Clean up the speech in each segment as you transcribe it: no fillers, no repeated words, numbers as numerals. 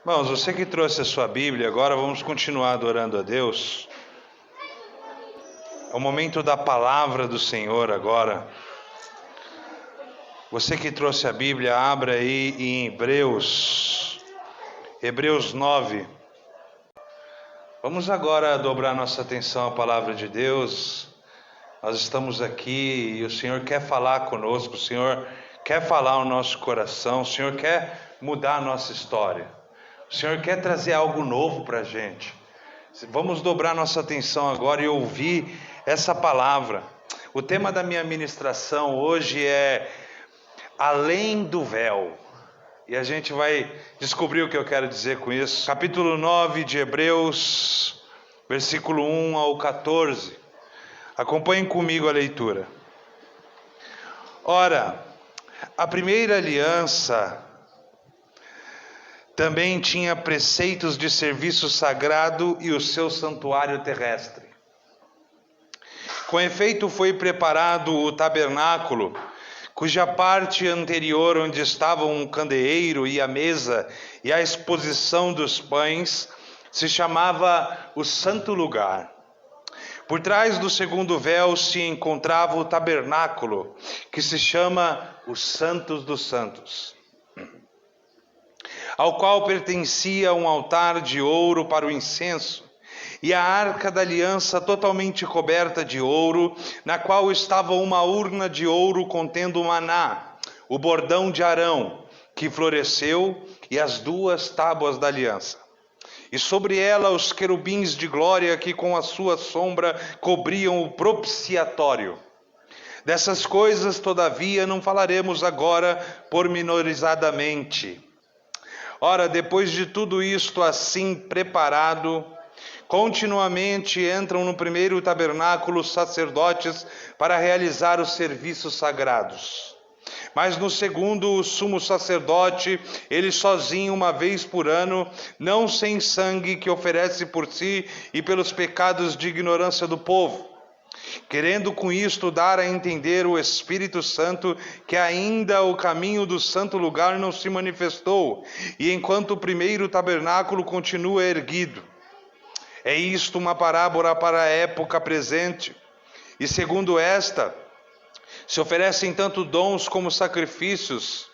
Irmãos, você que trouxe a sua Bíblia, agora vamos continuar adorando a Deus. É o momento da palavra do Senhor agora. Você que trouxe a Bíblia, abra aí em Hebreus 9. Vamos agora dobrar nossa atenção à palavra de Deus. Nós estamos aqui e o Senhor quer falar conosco, o Senhor quer falar ao nosso coração, o Senhor quer mudar a nossa história. O Senhor quer trazer algo novo para a gente. Vamos dobrar nossa atenção agora e ouvir essa palavra. O tema da minha ministração hoje é Além do Véu. E a gente vai descobrir o que eu quero dizer com isso. Capítulo 9 de Hebreus, versículo 1 ao 14. Acompanhem comigo a leitura. Ora, a primeira aliança também tinha preceitos de serviço sagrado e o seu santuário terrestre. Com efeito, foi preparado o tabernáculo, cuja parte anterior, onde estavam o candeeiro e a mesa e a exposição dos pães, se chamava o Santo Lugar. Por trás do segundo véu se encontrava o tabernáculo, que se chama o Santos dos Santos, ao qual pertencia um altar de ouro para o incenso, e a arca da aliança totalmente coberta de ouro, na qual estava uma urna de ouro contendo o maná, o bordão de Arão, que floresceu, e as 2 tábuas da aliança. E sobre ela os querubins de glória que com a sua sombra cobriam o propiciatório. Dessas coisas, todavia, não falaremos agora pormenorizadamente. Ora, depois de tudo isto assim preparado, continuamente entram no primeiro tabernáculo os sacerdotes para realizar os serviços sagrados. Mas no segundo, o sumo sacerdote, ele sozinho uma vez por ano, não sem sangue, que oferece por si e pelos pecados de ignorância do povo, querendo com isto dar a entender o Espírito Santo que ainda o caminho do santo lugar não se manifestou, e enquanto o primeiro tabernáculo continua erguido. É isto uma parábola para a época presente, e segundo esta, se oferecem tanto dons como sacrifícios,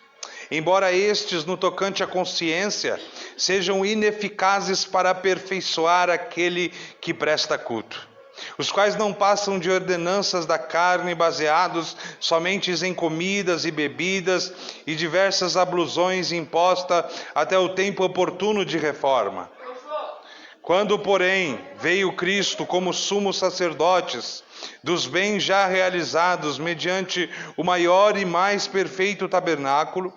embora estes, no tocante à consciência, sejam ineficazes para aperfeiçoar aquele que presta culto, os quais não passam de ordenanças da carne, baseados somente em comidas e bebidas e diversas ablusões impostas até o tempo oportuno de reforma. Quando, porém, veio Cristo como sumo sacerdotes dos bens já realizados mediante o maior e mais perfeito tabernáculo,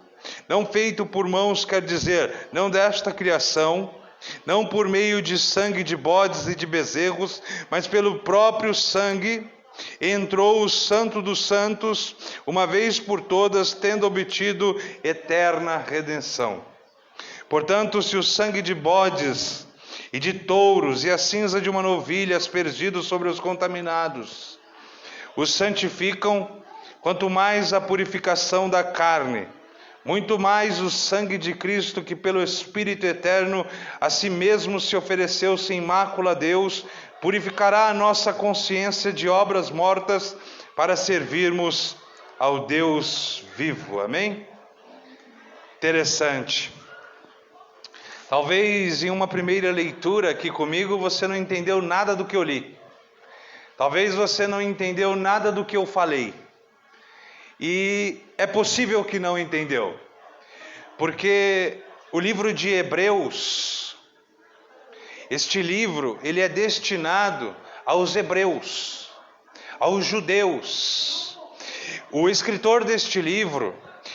não feito por mãos, quer dizer, não desta criação, não por meio de sangue de bodes e de bezerros, mas pelo próprio sangue, entrou o Santo dos Santos, uma vez por todas, tendo obtido eterna redenção. Portanto, se o sangue de bodes e de touros e a cinza de uma novilha aspergidos sobre os contaminados os santificam, quanto mais a purificação da carne, muito mais o sangue de Cristo, que pelo Espírito eterno a si mesmo se ofereceu sem mácula a Deus, purificará a nossa consciência de obras mortas para servirmos ao Deus vivo. Amém? Interessante. Talvez em uma primeira leitura aqui comigo você não entendeu nada do que eu li. Talvez você não entendeu nada do que eu falei. E é possível que não entendeu. Porque o livro de Hebreus, este livro, ele é destinado aos hebreus, aos judeus. O escritor deste livro,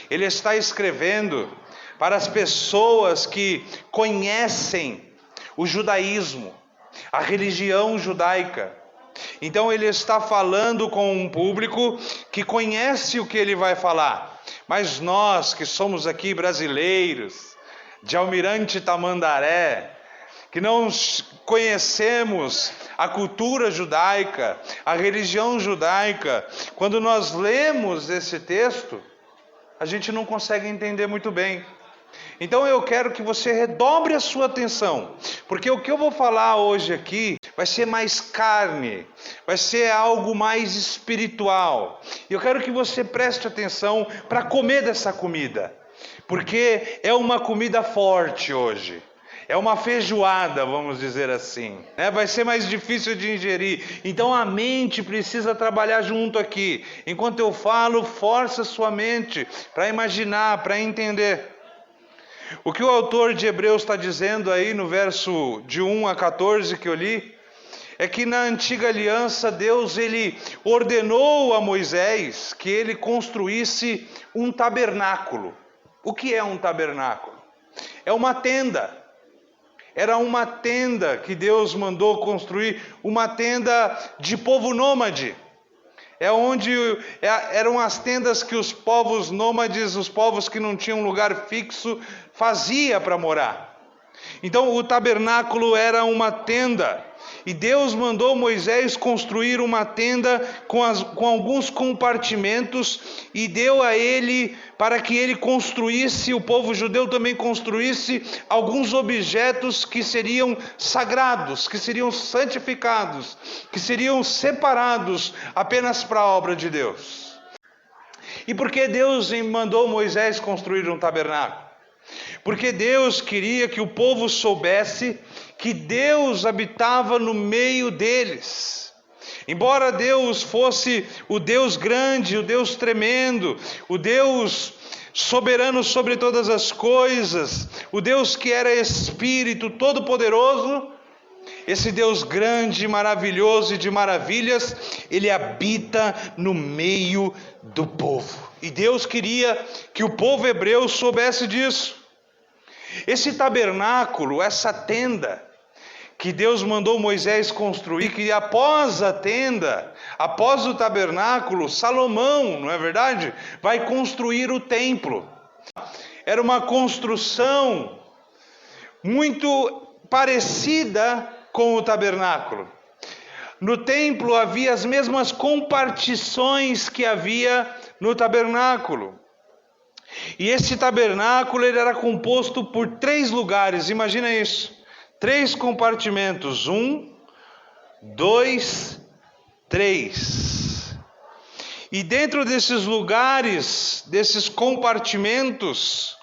ele está escrevendo para as pessoas que conhecem o judaísmo, a religião judaica. Então ele está falando com um público que conhece o que ele vai falar. Mas nós que somos aqui brasileiros, de Almirante Tamandaré, que não conhecemos a cultura judaica, a religião judaica, quando nós lemos esse texto, a gente não consegue entender muito bem. Então eu quero que você redobre a sua atenção, porque o que eu vou falar hoje aqui vai ser mais carne, vai ser algo mais espiritual. E eu quero que você preste atenção para comer dessa comida, porque é uma comida forte hoje. É uma feijoada, vamos dizer assim, né? Vai ser mais difícil de ingerir. Então a mente precisa trabalhar junto aqui. Enquanto eu falo, força a sua mente para imaginar, para entender. O que o autor de Hebreus está dizendo aí no verso de 1 a 14 que eu li, é que na antiga aliança Deus ele ordenou a Moisés que ele construísse um tabernáculo. O que é um tabernáculo? É uma tenda. Era uma tenda que Deus mandou construir, uma tenda de povo nômade. Eram as tendas que os povos nômades, os povos que não tinham lugar fixo, fazia para morar. Então o tabernáculo era uma tenda. E Deus mandou Moisés construir uma tenda com alguns compartimentos e deu a ele para que ele construísse, o povo judeu também construísse alguns objetos que seriam sagrados, que seriam santificados, que seriam separados apenas para a obra de Deus. E por que Deus mandou Moisés construir um tabernáculo? Porque Deus queria que o povo soubesse que Deus habitava no meio deles. Embora Deus fosse o Deus grande, o Deus tremendo, o Deus soberano sobre todas as coisas, o Deus que era Espírito Todo-Poderoso, esse Deus grande, maravilhoso e de maravilhas, ele habita no meio do povo. E Deus queria que o povo hebreu soubesse disso. Esse tabernáculo, essa tenda que Deus mandou Moisés construir, que após a tenda, após o tabernáculo, Salomão, não é verdade? Vai construir o templo. Era uma construção muito parecida com o tabernáculo. No templo havia as mesmas compartições que havia no tabernáculo. E esse tabernáculo ele era composto por 3 lugares, imagina isso. 3 compartimentos, 1, 2, 3. E dentro desses lugares, desses compartimentos,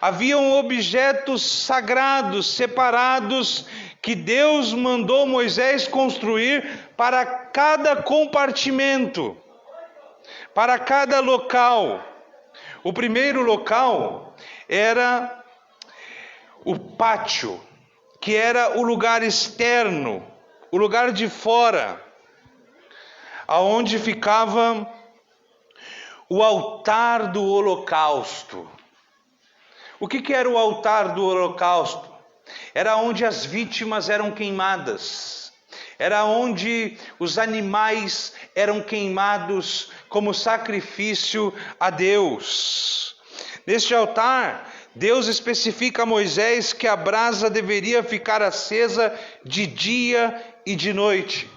haviam objetos sagrados, separados, que Deus mandou Moisés construir para cada compartimento, para cada local. O primeiro local era o pátio, que era o lugar externo, o lugar de fora, aonde ficava o altar do holocausto. O que era o altar do holocausto? Era onde as vítimas eram queimadas, era onde os animais eram queimados como sacrifício a Deus. Neste altar, Deus especifica a Moisés que a brasa deveria ficar acesa de dia e de noite.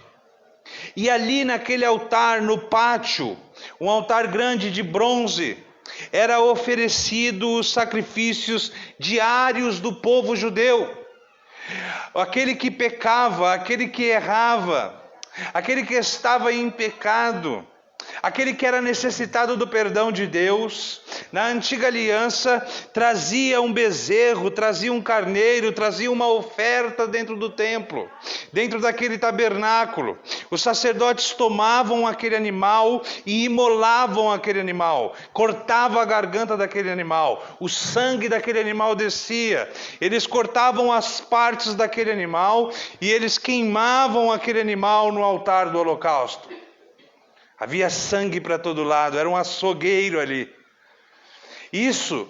E ali naquele altar, no pátio, um altar grande de bronze, era oferecido os sacrifícios diários do povo judeu. Aquele que pecava, aquele que errava, aquele que estava em pecado, aquele que era necessitado do perdão de Deus, na antiga aliança trazia um bezerro, trazia um carneiro, trazia uma oferta dentro do templo, dentro daquele tabernáculo. Os sacerdotes tomavam aquele animal e imolavam aquele animal, cortavam a garganta daquele animal, o sangue daquele animal descia, eles cortavam as partes daquele animal e eles queimavam aquele animal no altar do holocausto. Havia sangue para todo lado, era um açougueiro ali. Isso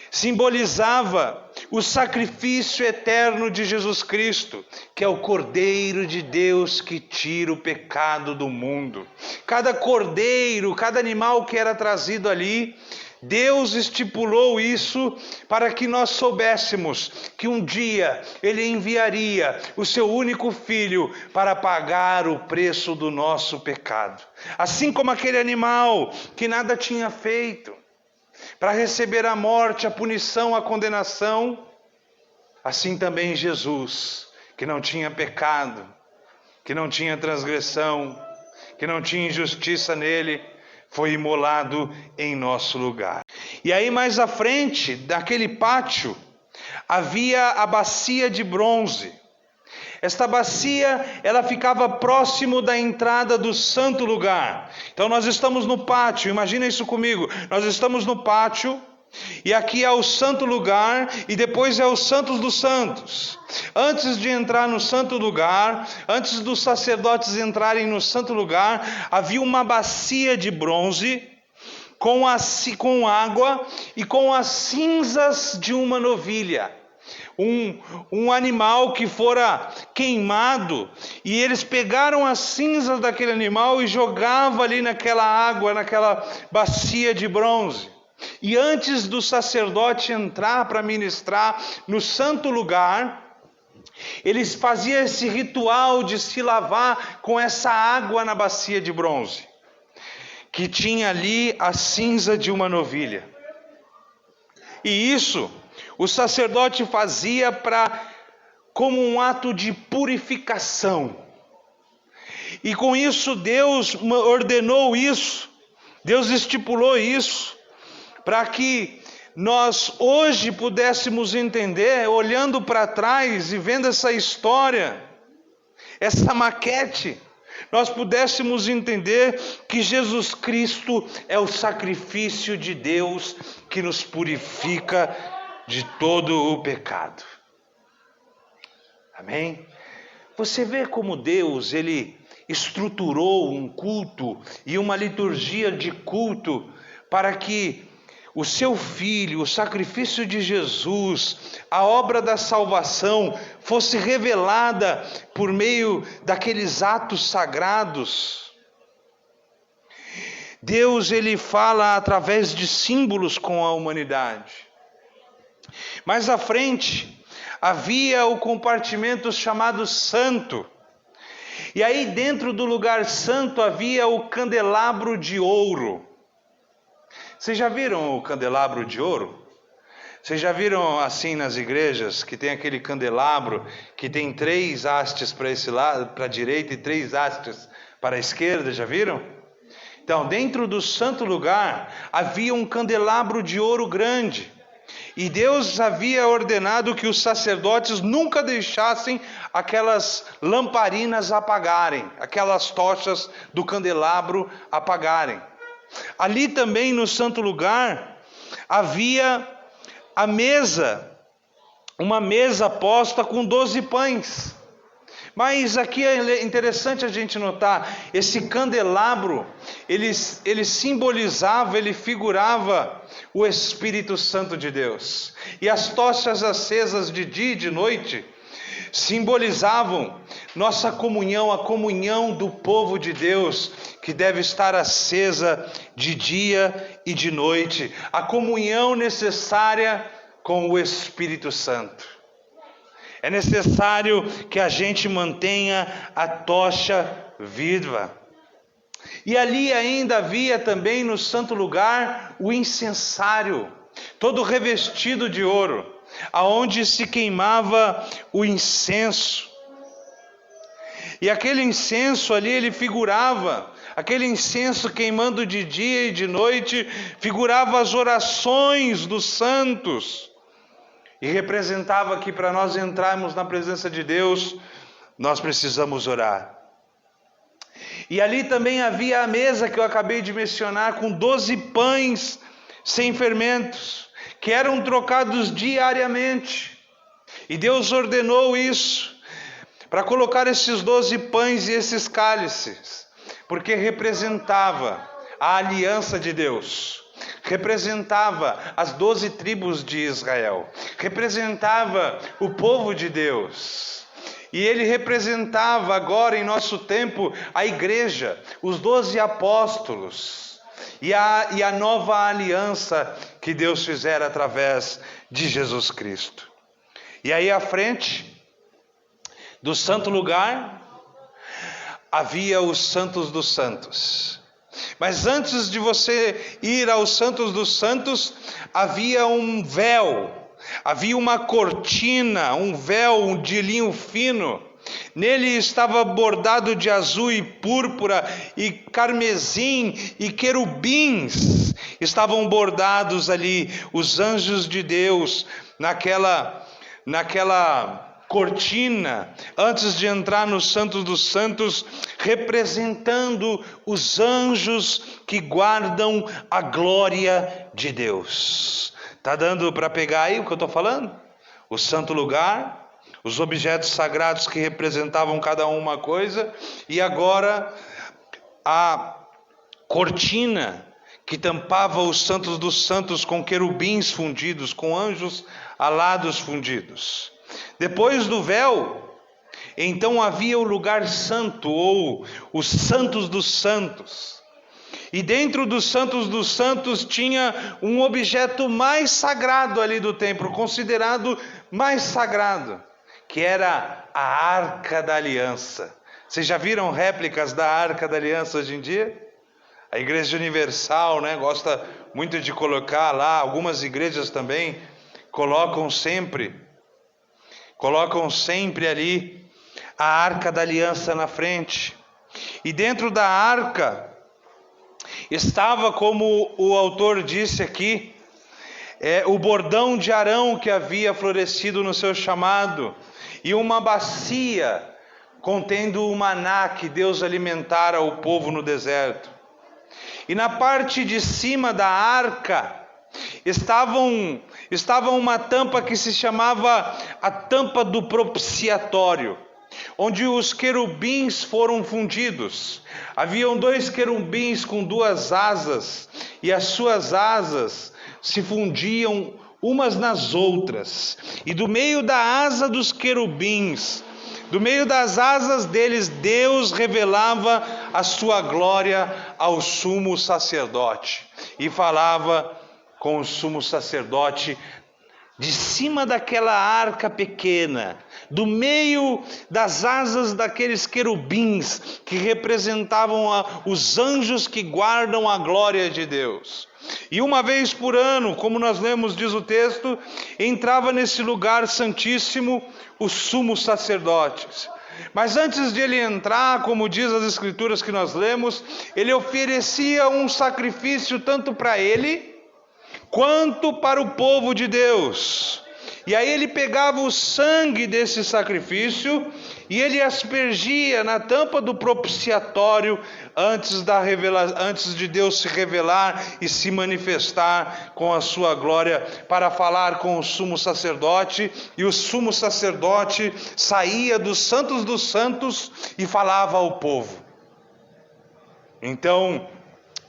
simbolizava o sacrifício eterno de Jesus Cristo, que é o Cordeiro de Deus que tira o pecado do mundo. Cada cordeiro, cada animal que era trazido ali, Deus estipulou isso para que nós soubéssemos que um dia Ele enviaria o seu único filho para pagar o preço do nosso pecado. Assim como aquele animal que nada tinha feito, para receber a morte, a punição, a condenação, assim também Jesus, que não tinha pecado, que não tinha transgressão, que não tinha injustiça nele, foi imolado em nosso lugar. E aí mais à frente, daquele pátio, havia a bacia de bronze. Esta bacia, ela ficava próximo da entrada do santo lugar. Então nós estamos no pátio, imagina isso comigo. Nós estamos no pátio, e aqui é o santo lugar, e depois é o Santos dos Santos. Antes de entrar no santo lugar, antes dos sacerdotes entrarem no santo lugar, havia uma bacia de bronze, com água e com as cinzas de uma novilha. Um animal que fora queimado, e eles pegaram as cinzas daquele animal e jogavam ali naquela água, naquela bacia de bronze. E antes do sacerdote entrar para ministrar no santo lugar, eles faziam esse ritual de se lavar com essa água na bacia de bronze, que tinha ali a cinza de uma novilha. E isso o sacerdote fazia como um ato de purificação. E com isso Deus ordenou isso, Deus estipulou isso, para que nós hoje pudéssemos entender, olhando para trás e vendo essa história, essa maquete, nós pudéssemos entender que Jesus Cristo é o sacrifício de Deus que nos purifica de todo o pecado. Amém? Você vê como Deus, Ele estruturou um culto e uma liturgia de culto para que o seu Filho, o sacrifício de Jesus, a obra da salvação fosse revelada por meio daqueles atos sagrados. Deus, Ele fala através de símbolos com a humanidade. Mais à frente, havia o compartimento chamado santo. E aí dentro do lugar santo havia o candelabro de ouro. Vocês já viram o candelabro de ouro? Vocês já viram assim nas igrejas, que tem aquele candelabro que tem 3 hastes para esse lado, para a direita, e 3 hastes para a esquerda, já viram? Então, dentro do santo lugar, havia um candelabro de ouro grande. E Deus havia ordenado que os sacerdotes nunca deixassem aquelas lamparinas apagarem, aquelas tochas do candelabro apagarem. Ali também no santo lugar havia a mesa, uma mesa posta com 12 pães. Mas aqui é interessante a gente notar, esse candelabro, ele simbolizava, ele figurava o Espírito Santo de Deus. E as tochas acesas de dia e de noite simbolizavam nossa comunhão, a comunhão do povo de Deus, que deve estar acesa de dia e de noite, a comunhão necessária com o Espírito Santo. É necessário que a gente mantenha a tocha viva. E ali ainda havia também no santo lugar o incensário, todo revestido de ouro, aonde se queimava o incenso. E aquele incenso ali, ele figurava, aquele incenso queimando de dia e de noite, figurava as orações dos santos. E representava que para nós entrarmos na presença de Deus, nós precisamos orar. E ali também havia a mesa que eu acabei de mencionar, com 12 pães sem fermentos, que eram trocados diariamente. E Deus ordenou isso, para colocar esses 12 pães e esses cálices, porque representava a aliança de Deus. Representava as 12 tribos de Israel, representava o povo de Deus, e ele representava agora em nosso tempo a igreja, os 12 apóstolos, e a nova aliança que Deus fizera através de Jesus Cristo. E aí à frente do santo lugar, havia os santos dos santos. Mas antes de você ir aos Santos dos Santos, havia um véu, havia uma cortina, um véu de linho fino. Nele estava bordado de azul e púrpura e carmesim e querubins. Estavam bordados ali os anjos de Deus naquela cortina, antes de entrar no Santos dos Santos, representando os anjos que guardam a glória de Deus. Tá dando para pegar aí o que eu estou falando? O santo lugar, os objetos sagrados que representavam cada uma coisa, e agora a cortina que tampava os Santos dos Santos com querubins fundidos, com anjos alados fundidos. Depois do véu, então havia o lugar santo, ou os Santos dos Santos. E dentro dos Santos dos Santos tinha um objeto mais sagrado ali do templo, considerado mais sagrado, que era a Arca da Aliança. Vocês já viram réplicas da Arca da Aliança hoje em dia? A Igreja Universal, gosta muito de colocar lá, algumas igrejas também colocam sempre ali a Arca da Aliança na frente. E dentro da arca estava, como o autor disse aqui, o bordão de Arão que havia florescido no seu chamado, e uma bacia contendo o maná que Deus alimentara o povo no deserto. E na parte de cima da arca estava uma tampa que se chamava a tampa do propiciatório, onde os querubins foram fundidos. Haviam 2 querubins com 2 asas, e as suas asas se fundiam umas nas outras. E do meio da asa dos querubins, do meio das asas deles, Deus revelava a sua glória ao sumo sacerdote. E falava com o sumo sacerdote de cima daquela arca pequena, do meio das asas daqueles querubins que representavam os anjos que guardam a glória de Deus. E uma vez por ano, como nós lemos, diz o texto, entrava nesse lugar santíssimo o sumo sacerdote. Mas antes de ele entrar, como diz as escrituras que nós lemos, ele oferecia um sacrifício tanto para ele quanto para o povo de Deus. E aí ele pegava o sangue desse sacrifício e ele aspergia na tampa do propiciatório antes de Deus se revelar e se manifestar com a sua glória, para falar com o sumo sacerdote. E o sumo sacerdote saía dos Santos dos Santos e falava ao povo. Então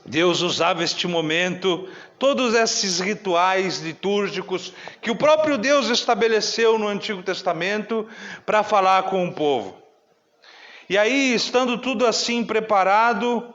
Deus usava este momento, todos esses rituais litúrgicos que o próprio Deus estabeleceu no Antigo Testamento para falar com o povo. E aí, estando tudo assim preparado,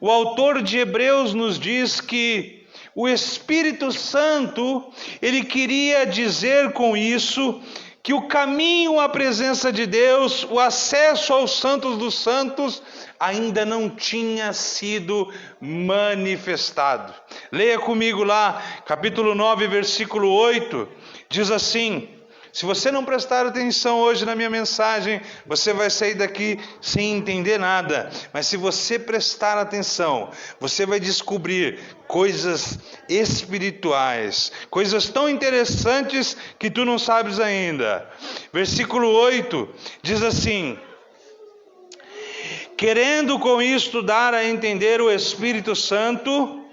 o autor de Hebreus nos diz que o Espírito Santo, ele queria dizer com isso que o caminho à presença de Deus, o acesso aos Santos dos Santos, ainda não tinha sido manifestado. Leia comigo lá, capítulo 9, versículo 8, diz assim: se você não prestar atenção hoje na minha mensagem, você vai sair daqui sem entender nada. Mas se você prestar atenção, você vai descobrir coisas espirituais, coisas tão interessantes que tu não sabes ainda. Versículo 8 diz assim: querendo com isto dar a entender o Espírito Santo,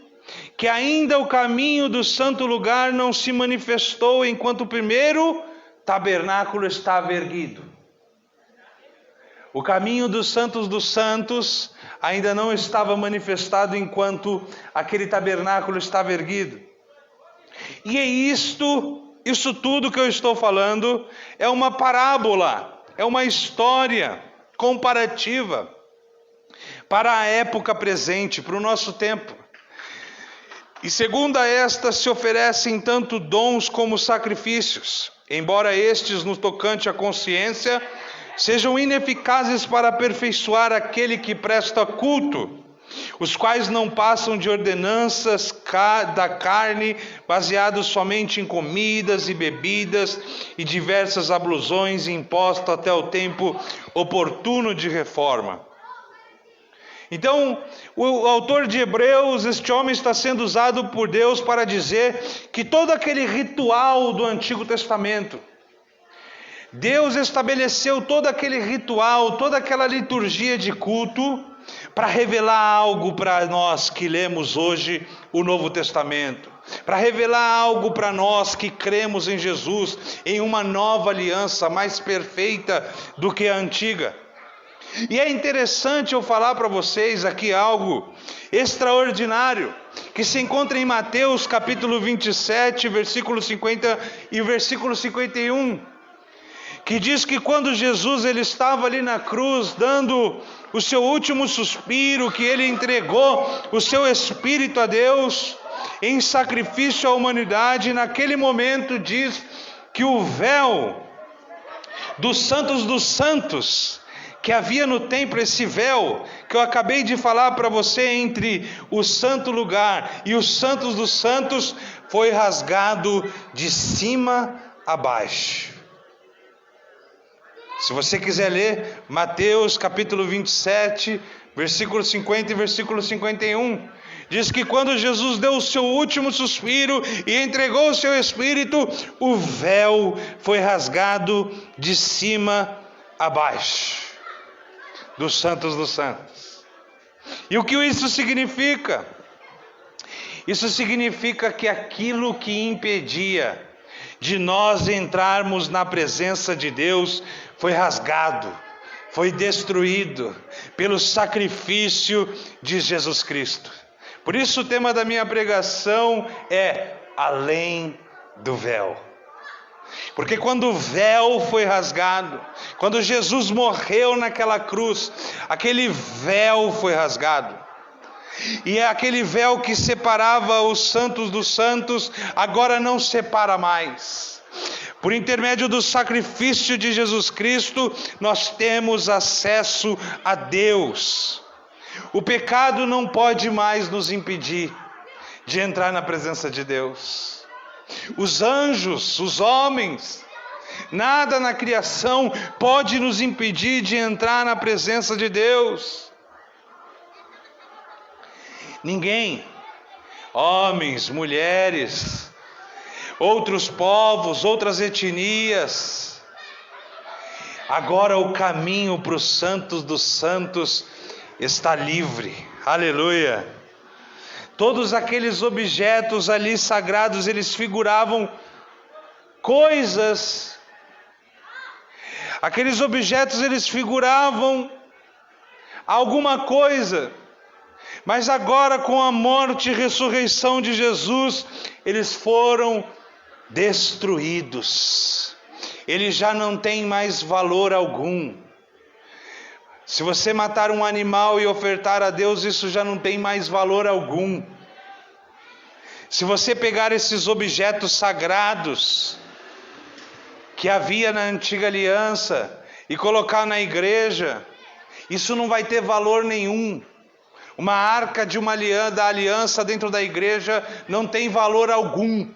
que ainda o caminho do santo lugar não se manifestou enquanto o primeiro tabernáculo estava erguido. O caminho dos santos ainda não estava manifestado enquanto aquele tabernáculo estava erguido. E é isso tudo que eu estou falando é uma parábola, é uma história comparativa para a época presente, para o nosso tempo. E segundo esta se oferecem tanto dons como sacrifícios, embora estes, no tocante à consciência, sejam ineficazes para aperfeiçoar aquele que presta culto, os quais não passam de ordenanças da carne, baseados somente em comidas e bebidas e diversas ablusões impostas até o tempo oportuno de reforma. Então, o autor de Hebreus, este homem está sendo usado por Deus para dizer que todo aquele ritual do Antigo Testamento, Deus estabeleceu todo aquele ritual, toda aquela liturgia de culto, para revelar algo para nós que lemos hoje o Novo Testamento, para revelar algo para nós que cremos em Jesus, em uma nova aliança mais perfeita do que a antiga. E é interessante eu falar para vocês aqui algo extraordinário, que se encontra em Mateus capítulo 27, versículo 50 e versículo 51, que diz que quando Jesus ele estava ali na cruz, dando o seu último suspiro, que ele entregou o seu espírito a Deus, em sacrifício à humanidade, naquele momento diz que o véu dos santos, que havia no templo, esse véu que eu acabei de falar para você, entre o santo lugar e os santos dos santos, foi rasgado de cima a baixo. Se você quiser ler Mateus capítulo 27, versículo 50 e versículo 51, diz que quando Jesus deu o seu último suspiro e entregou o seu espírito, o véu foi rasgado de cima a baixo, dos santos dos santos. E o que isso significa? Isso significa que aquilo que impedia de nós entrarmos na presença de Deus foi rasgado, foi destruído pelo sacrifício de Jesus Cristo. Por isso o tema da minha pregação é além do véu. Porque quando o véu foi rasgado, quando Jesus morreu naquela cruz, aquele véu foi rasgado. E é aquele véu que separava os santos dos santos, agora não separa mais. Por intermédio do sacrifício de Jesus Cristo, nós temos acesso a Deus. O pecado não pode mais nos impedir de entrar na presença de Deus. Os anjos, os homens, nada na criação pode nos impedir de entrar na presença de Deus. Ninguém, homens, mulheres, outros povos, outras etnias. Agora o caminho para os santos dos santos está livre. Aleluia! Todos aqueles objetos ali sagrados, eles figuravam coisas. Aqueles objetos, eles figuravam alguma coisa. Mas agora, com a morte e ressurreição de Jesus, eles foram destruídos. Eles já não têm mais valor algum. Se você matar um animal e ofertar a Deus, isso já não tem mais valor algum. Se você pegar esses objetos sagrados que havia na antiga aliança e colocar na igreja, isso não vai ter valor nenhum. Uma arca de uma da aliança dentro da igreja não tem valor algum.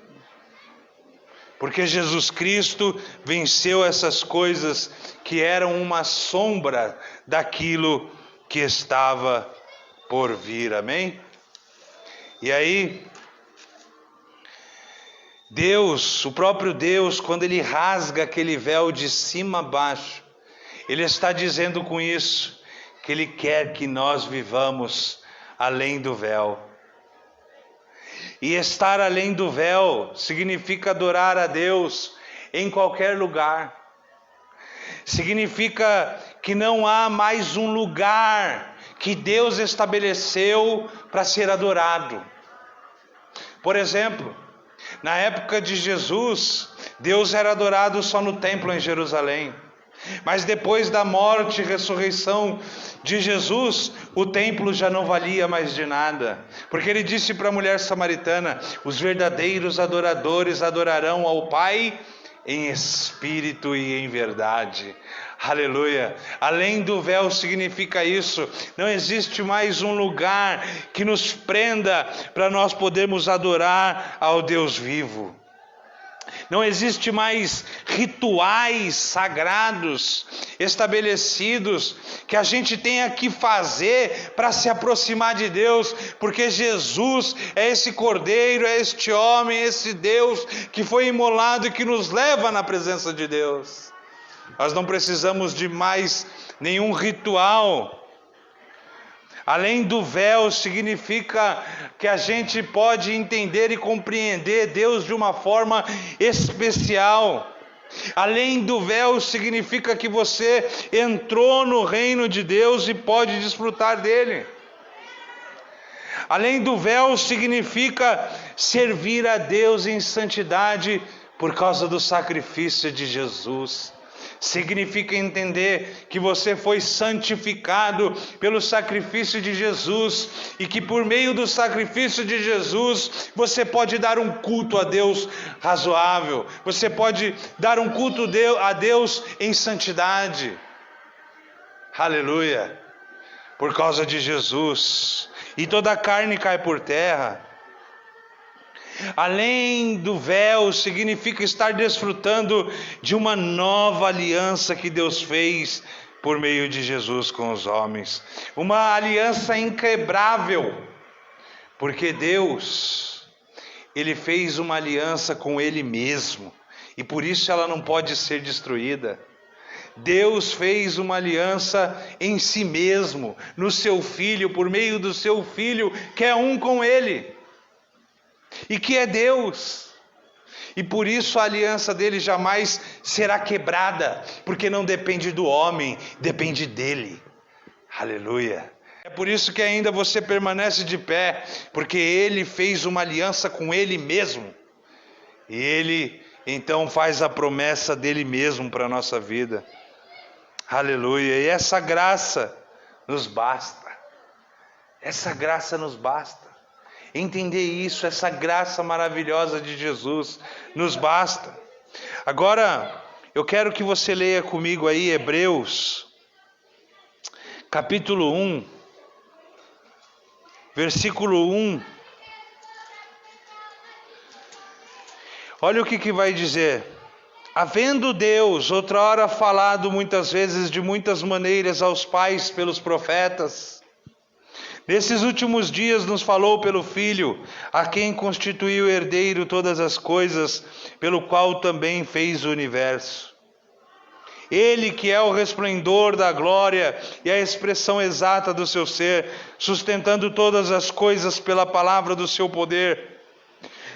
Porque Jesus Cristo venceu essas coisas que eram uma sombra daquilo que estava por vir. Amém? E aí, Deus, o próprio Deus, quando Ele rasga aquele véu de cima a baixo, Ele está dizendo com isso que Ele quer que nós vivamos além do véu. E estar além do véu significa adorar a Deus em qualquer lugar. Significa que não há mais um lugar que Deus estabeleceu para ser adorado. Por exemplo, na época de Jesus, Deus era adorado só no templo em Jerusalém. Mas depois da morte e ressurreição de Jesus, o templo já não valia mais de nada. Porque ele disse para a mulher samaritana: os verdadeiros adoradores adorarão ao Pai em espírito e em verdade. Aleluia. Além do véu significa isso. Não existe mais um lugar que nos prenda para nós podermos adorar ao Deus vivo. Não existe mais rituais sagrados estabelecidos que a gente tenha que fazer para se aproximar de Deus, porque Jesus é esse Cordeiro, é este homem, é esse Deus que foi imolado e que nos leva na presença de Deus. Nós não precisamos de mais nenhum ritual. Além do véu, significa que a gente pode entender e compreender Deus de uma forma especial. Além do véu, significa que você entrou no reino de Deus e pode desfrutar dele. Além do véu, significa servir a Deus em santidade por causa do sacrifício de Jesus. Significa entender que você foi santificado pelo sacrifício de Jesus e que por meio do sacrifício de Jesus você pode dar um culto a Deus razoável, você pode dar um culto a Deus em santidade. Aleluia! Por causa de Jesus. E toda a carne cai por terra. Além do véu, significa estar desfrutando de uma nova aliança que Deus fez por meio de Jesus com os homens. Uma aliança inquebrável, porque Deus, Ele fez uma aliança com Ele mesmo, e por isso ela não pode ser destruída. Deus fez uma aliança em si mesmo, no seu Filho, por meio do seu Filho, que é um com Ele. E que é Deus, e por isso a aliança dele jamais será quebrada, porque não depende do homem, depende dele. Aleluia. É por isso que ainda você permanece de pé, porque ele fez uma aliança com ele mesmo, e ele então faz a promessa dele mesmo para a nossa vida. Aleluia. E essa graça nos basta, essa graça nos basta. Entender isso, essa graça maravilhosa de Jesus nos basta. Agora, eu quero que você leia comigo aí Hebreus, capítulo 1, versículo 1. Olha o que vai dizer. Havendo Deus outrora falado muitas vezes de muitas maneiras aos pais pelos profetas, nesses últimos dias nos falou pelo Filho, a quem constituiu herdeiro todas as coisas, pelo qual também fez o universo. Ele que é o resplendor da glória e a expressão exata do seu ser, sustentando todas as coisas pela palavra do seu poder.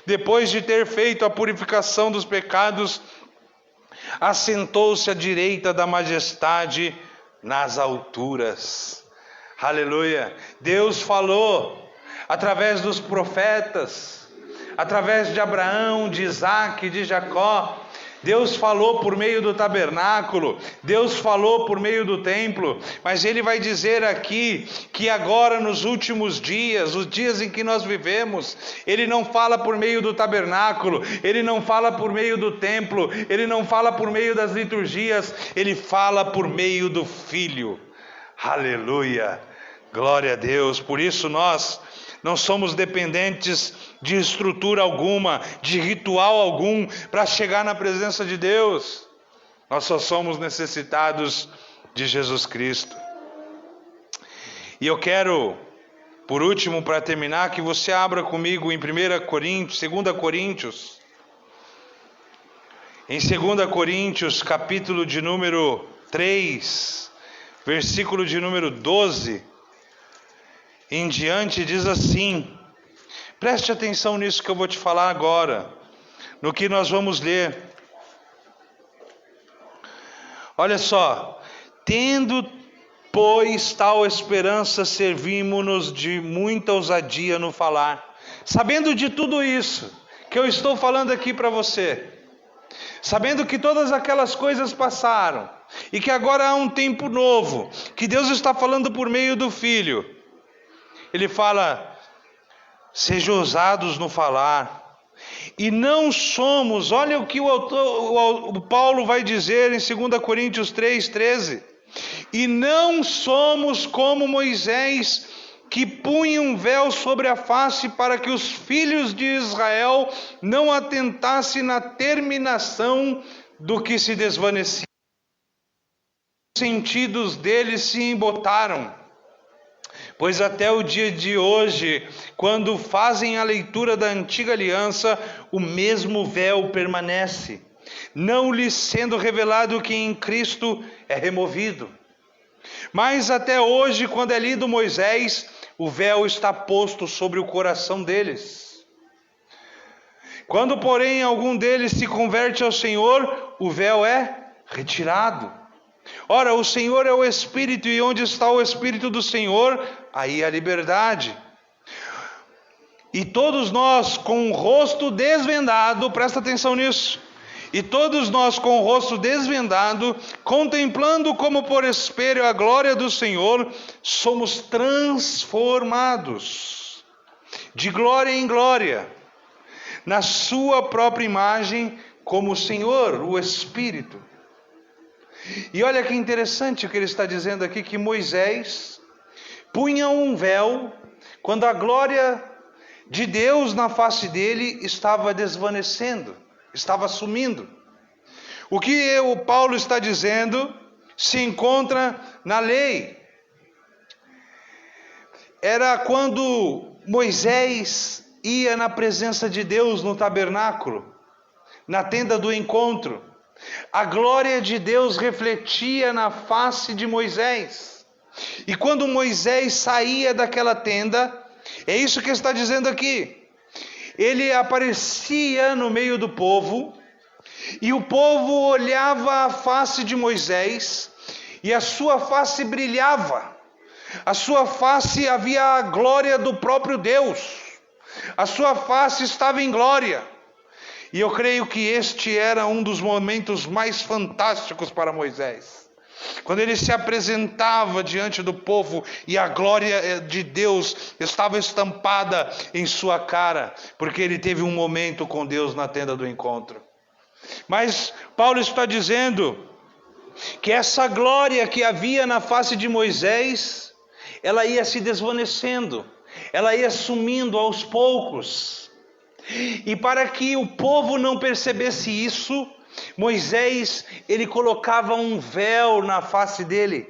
Depois de ter feito a purificação dos pecados, assentou-se à direita da majestade nas alturas. Aleluia. Deus falou através dos profetas, através de Abraão, de Isaac, de Jacó. Deus falou por meio do tabernáculo, Deus falou por meio do templo, mas Ele vai dizer aqui que agora nos últimos dias, os dias em que nós vivemos, Ele não fala por meio do tabernáculo, Ele não fala por meio do templo, Ele não fala por meio das liturgias, Ele fala por meio do Filho. Aleluia, glória a Deus. Por isso nós não somos dependentes de estrutura alguma, de ritual algum para chegar na presença de Deus. Nós só somos necessitados de Jesus Cristo. E eu quero, por último, para terminar, que você abra comigo em 2 Coríntios, em 2 Coríntios, capítulo de número 3, versículo de número 12 em diante, diz assim. Preste atenção nisso que eu vou te falar agora, no que nós vamos ler. Olha só. Tendo, pois, tal esperança, servimos-nos de muita ousadia no falar. Sabendo de tudo isso que eu estou falando aqui para você, sabendo que todas aquelas coisas passaram, e que agora há um tempo novo, que Deus está falando por meio do Filho. Ele fala, sejam ousados no falar. E não somos, olha o que o Paulo vai dizer em 2 Coríntios 3,13. E não somos como Moisés, que punha um véu sobre a face para que os filhos de Israel não atentassem na terminação do que se desvanecia. Os sentidos deles se embotaram, pois até o dia de hoje, quando fazem a leitura da antiga aliança, o mesmo véu permanece, não lhes sendo revelado que em Cristo é removido. Mas até hoje, quando é lido Moisés, o véu está posto sobre o coração deles. Quando, porém, algum deles se converte ao Senhor, o véu é retirado. Ora, o Senhor é o Espírito, e onde está o Espírito do Senhor, aí a liberdade. E todos nós com o rosto desvendado, presta atenção nisso, e todos nós com o rosto desvendado, contemplando como por espelho a glória do Senhor, somos transformados de glória em glória, na sua própria imagem, como o Senhor, o Espírito. E olha que interessante o que ele está dizendo aqui, que Moisés punha um véu quando a glória de Deus na face dele estava desvanecendo, estava sumindo. O que o Paulo está dizendo se encontra na lei. Era quando Moisés ia na presença de Deus no tabernáculo, na tenda do encontro. A glória de Deus refletia na face de Moisés. E quando Moisés saía daquela tenda, é isso que está dizendo aqui. Ele aparecia no meio do povo, e o povo olhava a face de Moisés, e a sua face brilhava. A sua face havia a glória do próprio Deus. A sua face estava em glória. E eu creio que este era um dos momentos mais fantásticos para Moisés. Quando ele se apresentava diante do povo e a glória de Deus estava estampada em sua cara, porque ele teve um momento com Deus na tenda do encontro. Mas Paulo está dizendo que essa glória que havia na face de Moisés, ela ia se desvanecendo, ela ia sumindo aos poucos. E para que o povo não percebesse isso, Moisés, ele colocava um véu na face dele.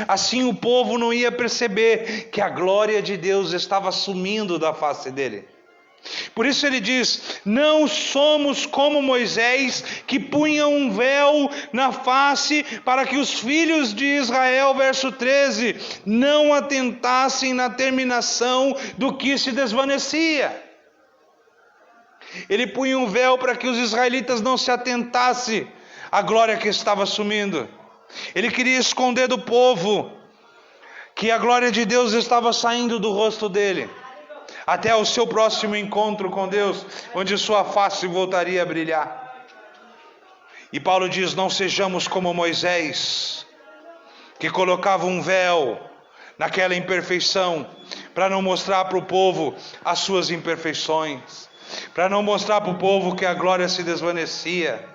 Assim o povo não ia perceber que a glória de Deus estava sumindo da face dele. Por isso ele diz: não somos como Moisés, que punha um véu na face para que os filhos de Israel, verso 13, não atentassem na terminação do que se desvanecia. Ele punha um véu para que os israelitas não se atentassem à glória que estava sumindo. Ele queria esconder do povo que a glória de Deus estava saindo do rosto dele, até o seu próximo encontro com Deus, onde sua face voltaria a brilhar. E Paulo diz: não sejamos como Moisés, que colocava um véu naquela imperfeição, para não mostrar para o povo as suas imperfeições, para não mostrar para o povo que a glória se desvanecia,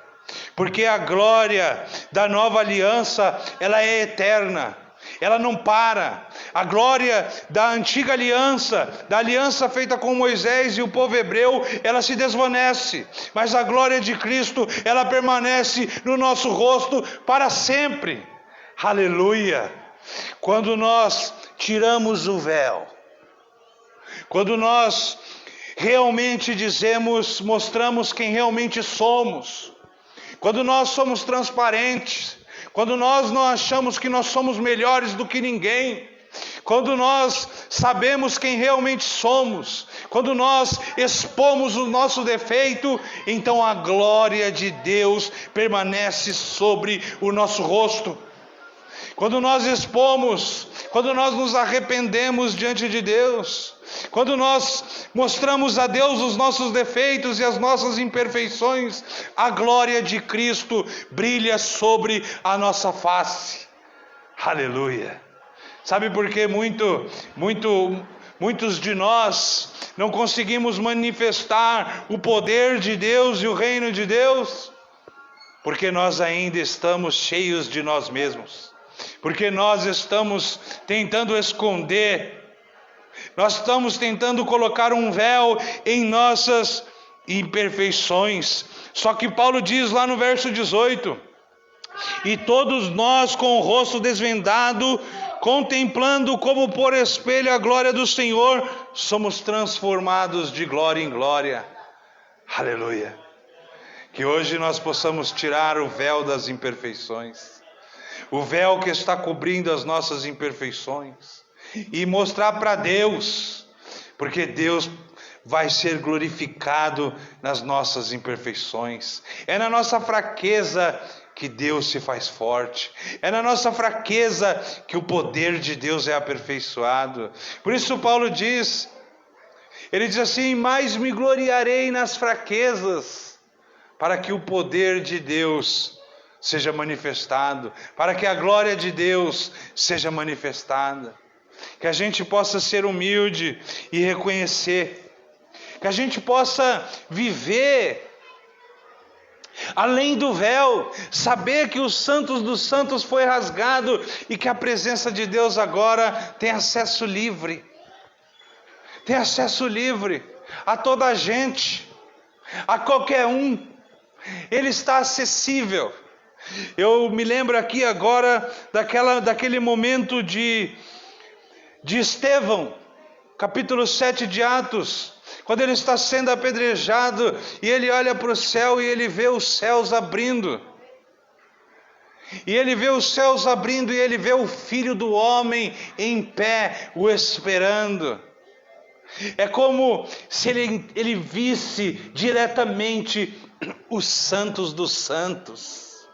porque a glória da nova aliança, ela é eterna, ela não para. A glória da antiga aliança, da aliança feita com Moisés e o povo hebreu, ela se desvanece, mas a glória de Cristo, ela permanece no nosso rosto para sempre. Aleluia! Quando nós tiramos o véu, quando nós realmente mostramos quem realmente somos, quando nós somos transparentes, quando nós não achamos que nós somos melhores do que ninguém, quando nós sabemos quem realmente somos, quando nós expomos o nosso defeito, então a glória de Deus permanece sobre o nosso rosto. Quando nós expomos, quando nós nos arrependemos diante de Deus, quando nós mostramos a Deus os nossos defeitos e as nossas imperfeições, a glória de Cristo brilha sobre a nossa face. Aleluia! Sabe por que Muitos de nós não conseguimos manifestar o poder de Deus e o reino de Deus, porque nós ainda estamos cheios de nós mesmos, porque nós estamos tentando esconder, nós estamos tentando colocar um véu em nossas imperfeições. Só que Paulo diz lá no verso 18: e todos nós com o rosto desvendado, contemplando como por espelho a glória do Senhor, somos transformados de glória em glória. Aleluia! Que hoje nós possamos tirar o véu das imperfeições, o véu que está cobrindo as nossas imperfeições, e mostrar para Deus, porque Deus vai ser glorificado nas nossas imperfeições. É na nossa fraqueza que Deus se faz forte. É na nossa fraqueza que o poder de Deus é aperfeiçoado. Por isso Paulo diz, ele diz assim: mas me gloriarei nas fraquezas, para que o poder de Deus seja manifestado, para que a glória de Deus seja manifestada. Que a gente possa ser humilde e reconhecer, que a gente possa viver além do véu, saber que os santos dos santos foi rasgado e que a presença de Deus agora tem acesso livre. Tem acesso livre a toda a gente, a qualquer um. Ele está acessível. Eu me lembro aqui agora daquele momento de Estevão, capítulo 7 de Atos, quando ele está sendo apedrejado e ele olha para o céu e ele vê os céus abrindo. E ele vê os céus abrindo e ele vê o Filho do Homem em pé, o esperando. É como se ele visse diretamente os santos dos santos,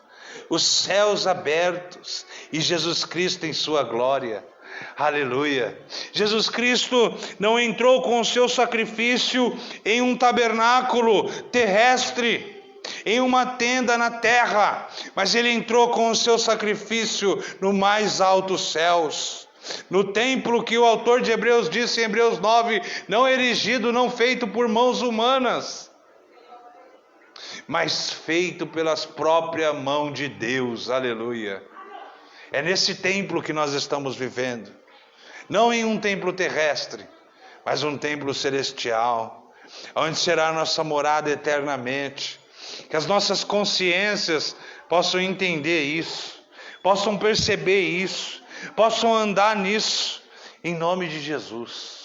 os céus abertos e Jesus Cristo em sua glória. Aleluia! Jesus Cristo não entrou com o seu sacrifício em um tabernáculo terrestre, em uma tenda na terra, mas ele entrou com o seu sacrifício no mais altos céus, no templo que o autor de Hebreus disse em Hebreus 9, não erigido, não feito por mãos humanas, mas feito pelas próprias mãos de Deus. Aleluia! É nesse templo que nós estamos vivendo, não em um templo terrestre, mas um templo celestial, onde será a nossa morada eternamente. Que as nossas consciências possam entender isso, possam perceber isso, possam andar nisso, em nome de Jesus.